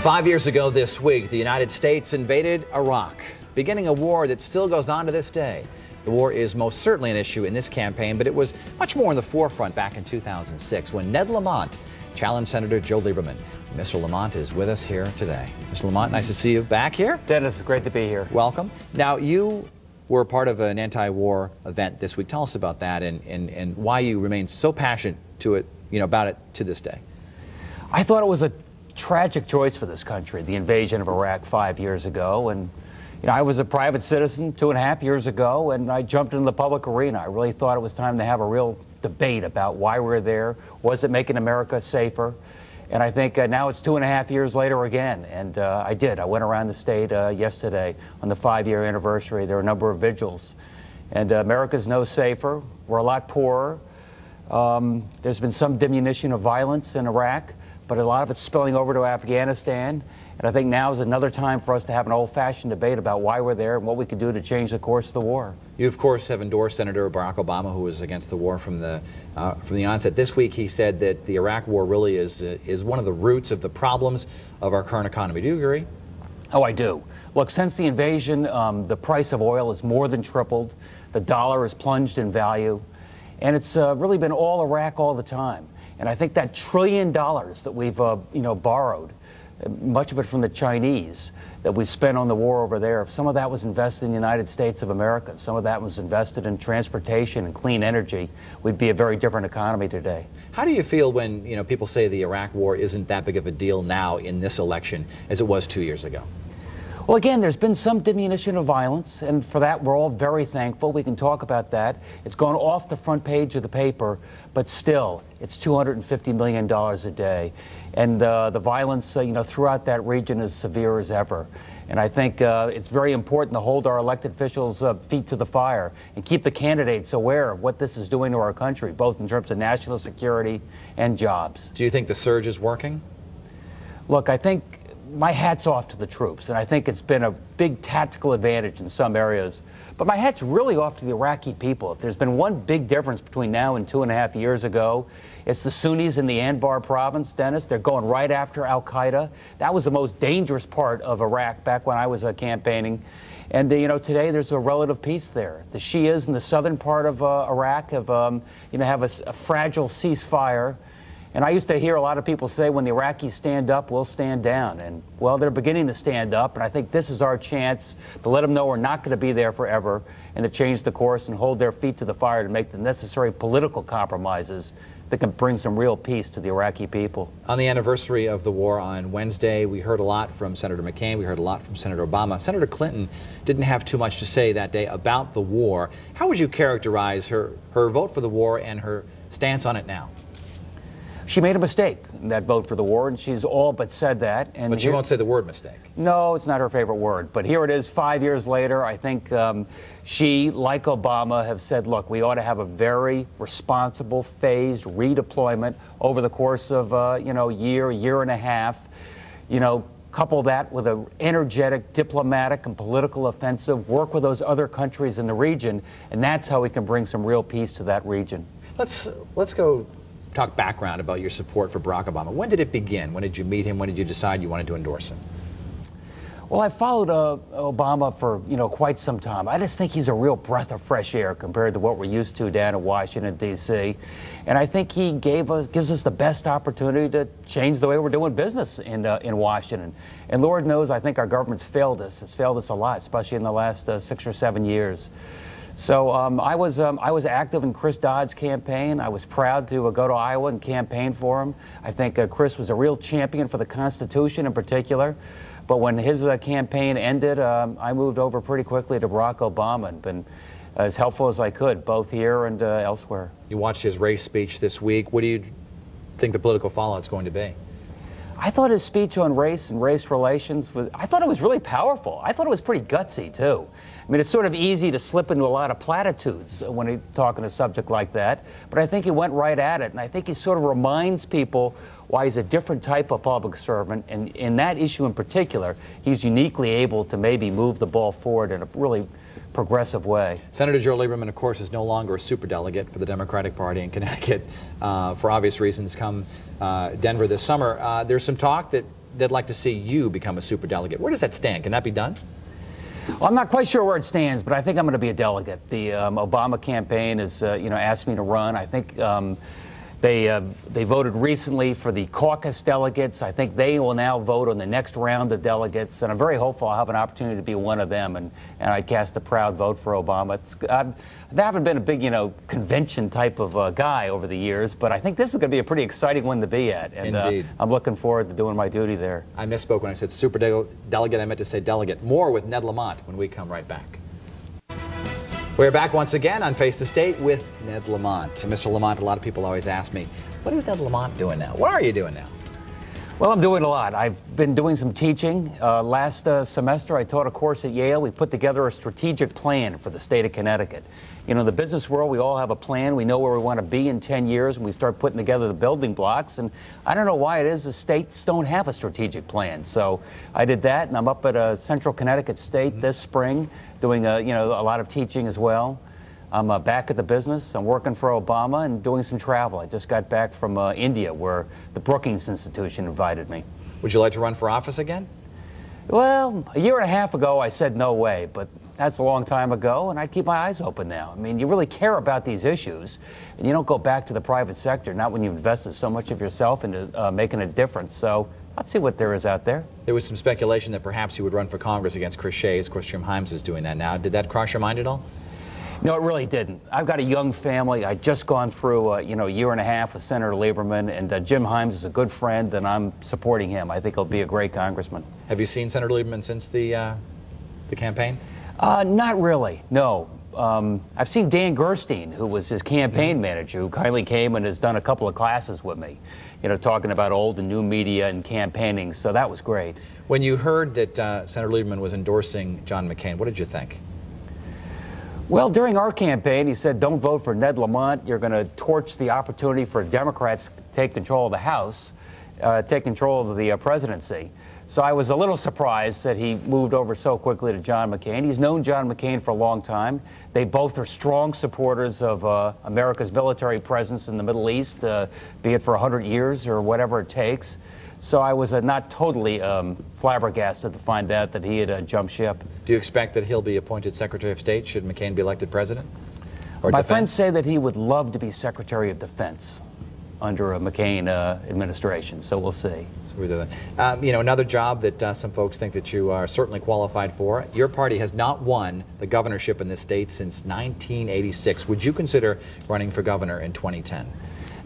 5 years ago this week, the United States invaded Iraq, beginning a war that still goes on to this day. The war is most certainly an issue in this campaign, but it was much more in the forefront back in 2006 when Ned Lamont challenged Senator Joe Lieberman. Mr. Lamont is with us here today. Mr. Lamont, nice to see you back here. Dennis, it's great to be here. Welcome. Now, you were part of an anti-war event this week. Tell us about that and why you remain so passionate about it to this day. I thought it was a tragic choice for this country, the invasion of Iraq 5 years ago. And I was a private citizen 2.5 years ago, and I jumped into the public arena. I really thought it was time to have a real debate about why we're there. Was it making America safer? And I think now it's 2.5 years later again, and I did. I went around the state yesterday on the 5-year anniversary. There were a number of vigils, and America's no safer. We're a lot poorer. There's been some diminution of violence in Iraq, but a lot of it's spilling over to Afghanistan. And I think now is another time for us to have an old-fashioned debate about why we're there and what we could do to change the course of the war. You, of course, have endorsed Senator Barack Obama, who was against the war from the onset. This week, he said that the Iraq war really is one of the roots of the problems of our current economy. Do you agree? Oh, I do. Look, since the invasion, the price of oil has more than tripled. The dollar has plunged in value. And it's really been all Iraq all the time. And I think that $1 trillion that we've borrowed, much of it from the Chinese, that we spent on the war over there, if some of that was invested in the United States of America, some of that was invested in transportation and clean energy, we'd be a very different economy today. How do you feel when people say the Iraq war isn't that big of a deal now in this election as it was 2 years ago? Well, again, there's been some diminution of violence, and for that we're all very thankful. We can talk about that. It's gone off the front page of the paper, but still, it's $250 million a day. And the violence throughout that region is severe as ever. And I think it's very important to hold our elected officials' feet to the fire and keep the candidates aware of what this is doing to our country, both in terms of national security and jobs. Do you think the surge is working? Look, I think my hat's off to the troops, and I think it's been a big tactical advantage in some areas. But my hat's really off to the Iraqi people. If there's been one big difference between now and 2.5 years ago, it's the Sunnis in the Anbar province, Dennis. They're going right after al-Qaeda. That was the most dangerous part of Iraq back when I was campaigning. And today there's a relative peace there. The Shias in the southern part of Iraq have a fragile ceasefire. And I used to hear a lot of people say, when the Iraqis stand up, we'll stand down. And, well, they're beginning to stand up, and I think this is our chance to let them know we're not going to be there forever and to change the course and hold their feet to the fire to make the necessary political compromises that can bring some real peace to the Iraqi people. On the anniversary of the war on Wednesday, we heard a lot from Senator McCain, we heard a lot from Senator Obama. Senator Clinton didn't have too much to say that day about the war. How would you characterize her vote for the war and her stance on it now? She made a mistake in that vote for the war, and she's all but said that. And but she won't say the word mistake. No, it's not her favorite word. But here it is 5 years later. I think she, like Obama, have said, look, we ought to have a very responsible, phased redeployment over the course of, year and a half. Couple that with an energetic diplomatic and political offensive, work with those other countries in the region, and that's how we can bring some real peace to that region. Let's go talk background about your support for Barack Obama. When did it begin? When did you meet him? When did you decide you wanted to endorse him? Well, I followed Obama for quite some time. I just think he's a real breath of fresh air compared to what we're used to down in Washington, D.C. And I think he gives us the best opportunity to change the way we're doing business in Washington. And Lord knows, I think our government's failed us. It's failed us a lot, especially in the last 6 or 7 years. So I was active in Chris Dodd's campaign. I was proud to go to Iowa and campaign for him. I think Chris was a real champion for the Constitution in particular. But when his campaign ended, I moved over pretty quickly to Barack Obama and been as helpful as I could, both here and elsewhere. You watched his race speech this week. What do you think the political fallout's going to be? I thought his speech on race and race relations I thought it was really powerful. I thought it was pretty gutsy, too. I mean, it's sort of easy to slip into a lot of platitudes when you talk on a subject like that, but I think he went right at it, and I think he sort of reminds people why he's a different type of public servant, and in that issue in particular, he's uniquely able to maybe move the ball forward in a really progressive way. Senator Joe Lieberman, of course, is no longer a superdelegate for the Democratic Party in Connecticut for obvious reasons come Denver this summer. There's some talk that they'd like to see you become a superdelegate. Where does that stand? Can that be done? Well, I'm not quite sure where it stands, but I think I'm going to be a delegate. The Obama campaign has, asked me to run. I think they voted recently for the caucus delegates. I think they will now vote on the next round of delegates, and I'm very hopeful I'll have an opportunity to be one of them, and I cast a proud vote for Obama. I haven't been a big, convention type of guy over the years, but I think this is going to be a pretty exciting one to be at, and Indeed. I'm looking forward to doing my duty there. I misspoke when I said superdelegate. I meant to say delegate. More with Ned Lamont when we come right back. We're back once again on Face the State with Ned Lamont. Mr. Lamont, a lot of people always ask me, what is Ned Lamont doing now? What are you doing now? Well, I'm doing a lot. I've been doing some teaching. Last semester, I taught a course at Yale. We put together a strategic plan for the state of Connecticut. In the business world, we all have a plan. We know where we want to be in 10 years, and we start putting together the building blocks. And I don't know why it is the states don't have a strategic plan. So I did that, and I'm up at Central Connecticut State this spring, doing a lot of teaching as well. I'm back at the business. I'm working for Obama and doing some travel. I just got back from India, where the Brookings Institution invited me. Would you like to run for office again? Well, a year and a half ago, I said no way, but that's a long time ago, and I keep my eyes open now. I mean, you really care about these issues, and you don't go back to the private sector, not when you've invested so much of yourself into making a difference. So let's see what there is out there. There was some speculation that perhaps you would run for Congress against Chris Shays. Of course, Jim Himes is doing that now. Did that cross your mind at all? No, it really didn't. I've got a young family. I've just gone through, a year and a half with Senator Lieberman, and Jim Himes is a good friend, and I'm supporting him. I think he'll be a great congressman. Have you seen Senator Lieberman since the campaign? Not really, no. I've seen Dan Gerstein, who was his campaign manager, who kindly came and has done a couple of classes with me, talking about old and new media and campaigning, so that was great. When you heard that Senator Lieberman was endorsing John McCain, what did you think? Well, during our campaign, he said, don't vote for Ned Lamont. You're going to torch the opportunity for Democrats to take control of the House, take control of the presidency. So I was a little surprised that he moved over so quickly to John McCain. He's known John McCain for a long time. They both are strong supporters of America's military presence in the Middle East, be it for 100 years or whatever it takes. So I was not totally flabbergasted to find out that he had jumped ship. Do you expect that he'll be appointed Secretary of State should McCain be elected president? Or My defense? friends say that he would love to be Secretary of Defense under a McCain administration, so we'll see. So we do that. Another job that some folks think that you are certainly qualified for. Your party has not won the governorship in this state since 1986. Would you consider running for governor in 2010?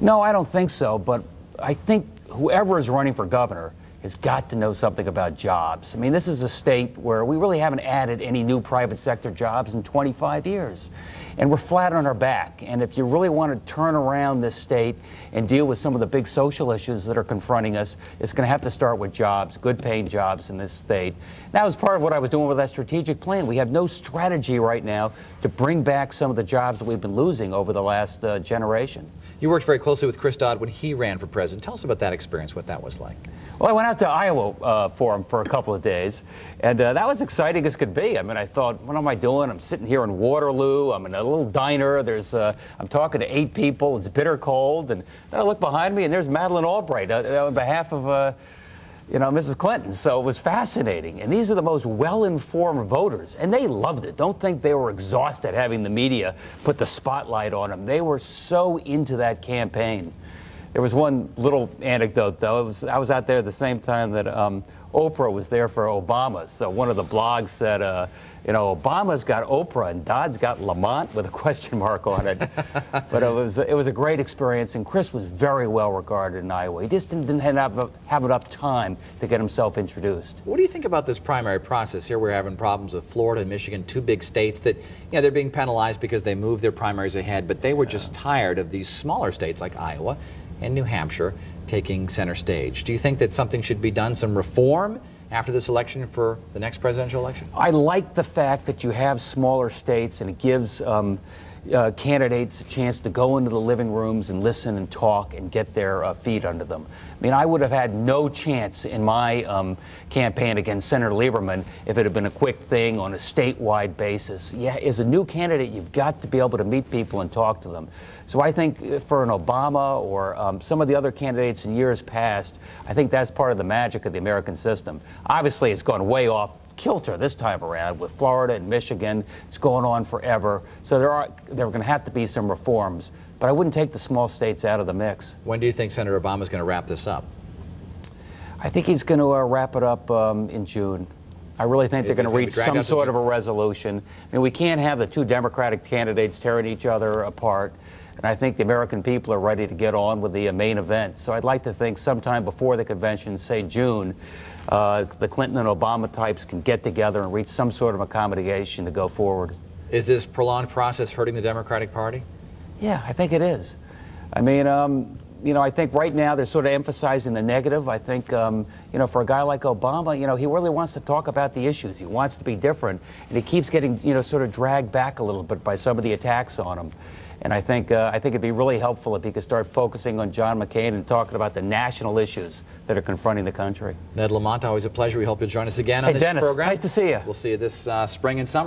No, I don't think so, but I think whoever is running for governor has got to know something about jobs. I mean, this is a state where we really haven't added any new private sector jobs in 25 years. And we're flat on our back. And if you really want to turn around this state and deal with some of the big social issues that are confronting us, it's going to have to start with jobs, good paying jobs in this state. That was part of what I was doing with that strategic plan. We have no strategy right now to bring back some of the jobs that we've been losing over the last generation. You worked very closely with Chris Dodd when he ran for president. Tell us about that experience, what that was like. Well, I went out to Iowa for him for a couple of days, and that was exciting as could be. I mean, I thought, what am I doing? I'm sitting here in Waterloo. I'm in a little diner. I'm talking to 8 people. It's bitter cold, and then I look behind me, and there's Madeleine Albright on behalf of Mrs. Clinton. So it was fascinating. And these are the most well-informed voters, and they loved it. Don't think they were exhausted having the media put the spotlight on them. They were so into that campaign. There was one little anecdote, though. I was out there at the same time that Oprah was there for Obama. So one of the blogs said, Obama's got Oprah and Dodd's got Lamont with a question mark on it. But it was a great experience, and Chris was very well regarded in Iowa. He just didn't have enough time to get himself introduced. What do you think about this primary process? Here we're having problems with Florida and Michigan, 2 big states that, they're being penalized because they moved their primaries ahead, but they were just tired of these smaller states like Iowa and New Hampshire taking center stage. Do you think that something should be done, some reform after this election for the next presidential election? I like the fact that you have smaller states, and it gives candidates a chance to go into the living rooms and listen and talk and get their feet under them. I mean, I would have had no chance in my campaign against Senator Lieberman if it had been a quick thing on a statewide basis. Yeah, as a new candidate, you've got to be able to meet people and talk to them. So I think for an Obama or some of the other candidates in years past, I think that's part of the magic of the American system. Obviously, it's gone way off kilter this time around with Florida and Michigan. It's going on forever. So there are going to have to be some reforms. But I wouldn't take the small states out of the mix. When do you think Senator Obama is going to wrap this up? I think he's going to wrap it up in June. I really think they're going to reach some sort of a resolution. I mean, we can't have the two Democratic candidates tearing each other apart. And I think the American people are ready to get on with the main event. So I'd like to think sometime before the convention, say June, the Clinton and Obama types can get together and reach some sort of accommodation to go forward. Is this prolonged process hurting the Democratic Party? Yeah, I think it is. I mean, you know, I think right now they're sort of emphasizing the negative. I think, you know, for a guy like Obama, you know, he really wants to talk about the issues. He wants to be different. And he keeps getting, you know, sort of dragged back a little bit by some of the attacks on him. And I think it'd be really helpful if he could start focusing on John McCain and talking about the national issues that are confronting the country. Ned Lamont, always a pleasure. We hope you'll join us again on this Dennis, program. nice to see you. We'll see you this spring and summer.